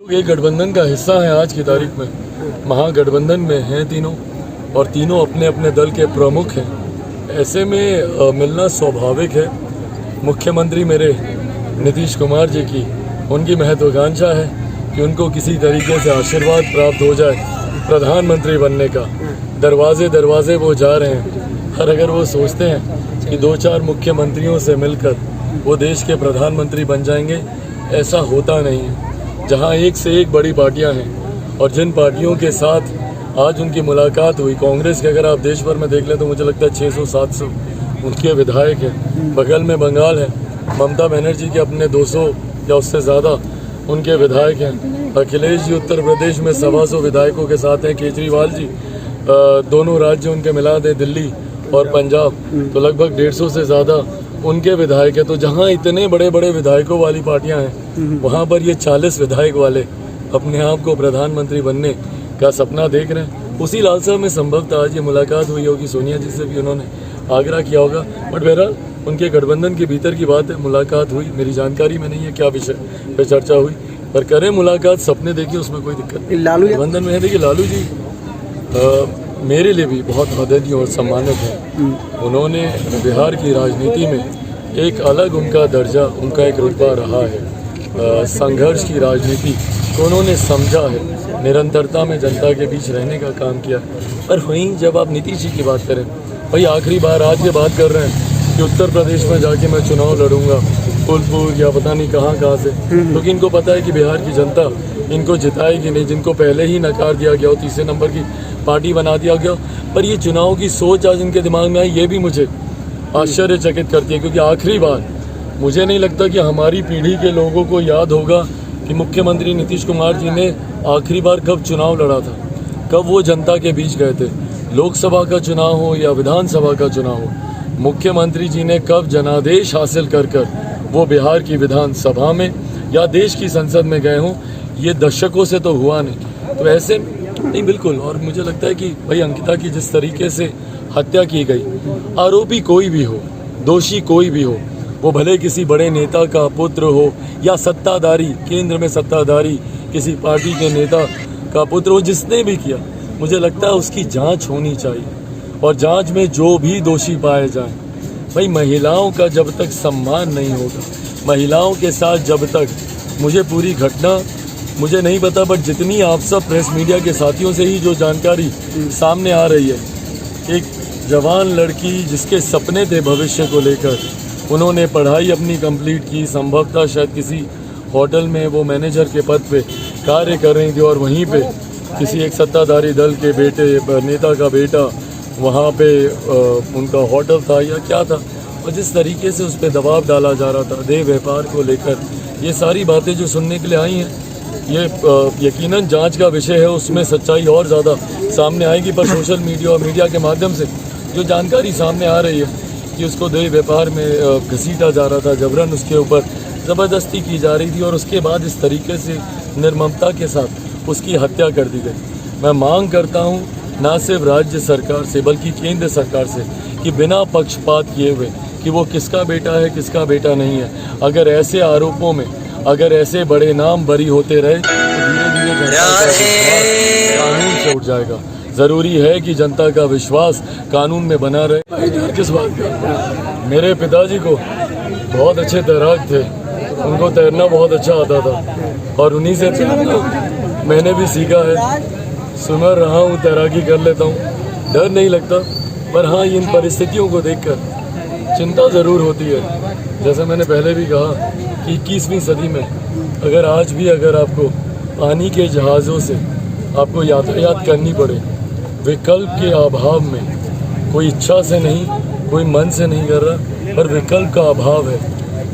एक गठबंधन का हिस्सा है आज की तारीख में, महागठबंधन में हैं तीनों और तीनों अपने अपने दल के प्रमुख हैं। ऐसे में मिलना स्वाभाविक है। मुख्यमंत्री मेरे नीतीश कुमार जी की उनकी महत्वाकांक्षा है कि उनको किसी तरीके से आशीर्वाद प्राप्त हो जाए प्रधानमंत्री बनने का। दरवाजे दरवाजे वो जा रहे हैं और अगर वो सोचते हैं कि 2-4 मुख्यमंत्रियों से मिलकर वो देश के प्रधानमंत्री बन जाएंगे, ऐसा होता नहीं है। जहां एक से एक बड़ी पार्टियां हैं और जिन पार्टियों के साथ आज उनकी मुलाकात हुई, कांग्रेस के अगर आप देश भर में देख लें तो मुझे लगता है 600-700 उनके विधायक हैं। बगल में बंगाल है, ममता बनर्जी के अपने 200 या उससे ज़्यादा उनके विधायक हैं। अखिलेश जी उत्तर प्रदेश में 125 विधायकों के साथ हैं। केजरीवाल जी दोनों राज्य उनके मिला दें, दिल्ली और पंजाब, तो लगभग 150 से ज़्यादा उनके विधायक है। तो जहां इतने बड़े बड़े विधायकों वाली पार्टियां हैं, वहां पर ये 40 विधायक वाले अपने आप को प्रधानमंत्री बनने का सपना देख रहे हैं। उसी लालसा में संभवतः आज ये मुलाकात हुई होगी। सोनिया जी से भी उन्होंने आग्रह किया होगा, बट बहरहाल उनके गठबंधन के भीतर की बात है। मुलाकात हुई, मेरी जानकारी में नहीं है क्या विषय पर चर्चा हुई, पर करें मुलाकात, सपने देखिए, उसमें कोई दिक्कत नहीं। लालू गठबंधन में है, देखिए लालू जी मेरे लिए भी बहुत आदरणीय और सम्मानित है। उन्होंने बिहार की राजनीति में एक अलग उनका दर्जा, उनका एक रुतबा रहा है। संघर्ष की राजनीति को उन्होंने समझा है, निरंतरता में जनता के बीच रहने का काम किया। पर वहीं जब आप नीतीश जी की बात करें, भाई आखिरी बार आज ये बात कर रहे हैं कि उत्तर प्रदेश में जाके मैं चुनाव लड़ूंगा, फूलपुर या पता नहीं कहाँ से, क्योंकि इनको पता है कि बिहार की जनता इनको जिताएगी नहीं, जिनको पहले ही नकार दिया गया हो, तीसरे नंबर की पार्टी बना दिया गया। पर ये चुनाव की सोच आज इनके दिमाग में आई, ये भी मुझे आश्चर्यचकित करती है, क्योंकि आखिरी बार मुझे नहीं लगता कि हमारी पीढ़ी के लोगों को याद होगा कि मुख्यमंत्री नीतीश कुमार जी ने आखिरी बार कब चुनाव लड़ा था, कब वो जनता के बीच गए थे। लोकसभा का चुनाव हो या विधानसभा का चुनाव हो, मुख्यमंत्री जी ने कब जनादेश हासिल कर वो बिहार की विधानसभा में या देश की संसद में गए हों, ये दशकों से तो हुआ नहीं। तो ऐसे नहीं, बिल्कुल। और मुझे लगता है कि भाई अंकिता की जिस तरीके से हत्या की गई, आरोपी कोई भी हो, दोषी कोई भी हो, वो भले किसी बड़े नेता का पुत्र हो या सत्ताधारी, केंद्र में सत्ताधारी किसी पार्टी के नेता का पुत्र हो, जिसने भी किया, मुझे लगता है उसकी जांच होनी चाहिए। और जांच में जो भी दोषी पाए जाएं, भाई महिलाओं का जब तक सम्मान नहीं होगा, महिलाओं के साथ जब तक, मुझे पूरी घटना मुझे नहीं पता, बट जितनी आप सब प्रेस मीडिया के साथियों से ही जो जानकारी सामने आ रही है, एक जवान लड़की जिसके सपने थे भविष्य को लेकर, उन्होंने पढ़ाई अपनी कंप्लीट की, संभवतः शायद किसी होटल में वो मैनेजर के पद पे कार्य कर रही थी, और वहीं पे किसी एक सत्ताधारी दल के बेटे, नेता का बेटा, वहाँ पे उनका होटल था या क्या था, और जिस तरीके से उस पर दबाव डाला जा रहा था देह व्यापार को लेकर, ये सारी बातें जो सुनने के लिए आई हैं, ये यकीनन जांच का विषय है, उसमें सच्चाई और ज़्यादा सामने आएगी। पर सोशल मीडिया और मीडिया के माध्यम से जो जानकारी सामने आ रही है कि उसको देह व्यापार में घसीटा जा रहा था, जबरन उसके ऊपर ज़बरदस्ती की जा रही थी, और उसके बाद इस तरीके से निर्ममता के साथ उसकी हत्या कर दी गई। मैं मांग करता हूँ न सिर्फ राज्य सरकार से बल्कि केंद्र सरकार से कि बिना पक्षपात किए हुए कि वो किसका बेटा है, किसका बेटा नहीं है, अगर ऐसे आरोपों में, अगर ऐसे बड़े नाम बरी होते रहे तो धीरे धीरे जनता का विश्वास कानून से उठ जाएगा। जरूरी है कि जनता का विश्वास कानून में बना रहे। किस बात का? मेरे पिताजी को बहुत अच्छे तैराक थे, उनको तैरना बहुत अच्छा आता था, और उन्हीं से तैरना मैंने भी सीखा है। स्विमर रहा हूँ, तैराकी कर लेता हूँ, डर नहीं लगता। पर हाँ, इन परिस्थितियों को देखकर चिंता ज़रूर होती है। जैसे मैंने पहले भी कहा कि 21वीं सदी में अगर आज भी अगर आपको पानी के जहाज़ों से आपको यातायात करनी पड़े, विकल्प के अभाव में, कोई इच्छा से नहीं, कोई मन से नहीं कर रहा, पर विकल्प का अभाव है।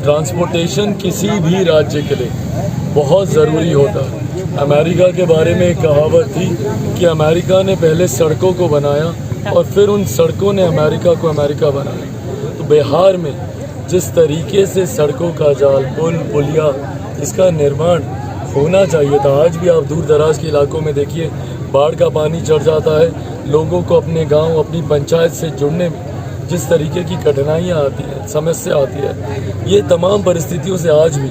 ट्रांसपोर्टेशन किसी भी राज्य के लिए बहुत ज़रूरी होता है। अमेरिका के बारे में एक कहावत थी कि अमेरिका ने पहले सड़कों को बनाया और फिर उन सड़कों ने अमेरिका को अमेरिका बनाया। तो बिहार में जिस तरीके से सड़कों का जाल, पुल, पुलिया, इसका निर्माण होना चाहिए था, आज भी आप दूर दराज के इलाकों में देखिए, बाढ़ का पानी चढ़ जाता है, लोगों को अपने गांव, अपनी पंचायत से जुड़ने में जिस तरीके की कठिनाइयां आती हैं, समस्या आती है, ये तमाम परिस्थितियों से आज भी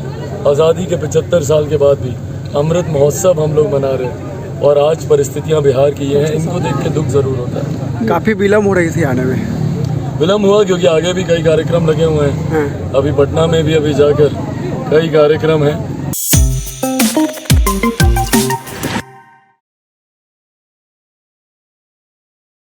आज़ादी के 75 साल के बाद भी अमृत महोत्सव हम लोग मना रहे हैं और आज परिस्थितियां बिहार की ये हैं, इनको देख के दुख ज़रूर होता है। काफ़ी विलम्ब हो रही थी आने में। विलम्ब हुआ क्योंकि आगे भी कई कार्यक्रम लगे हुए हैं। हाँ। अभी पटना में भी अभी जाकर कई कार्यक्रम हैं।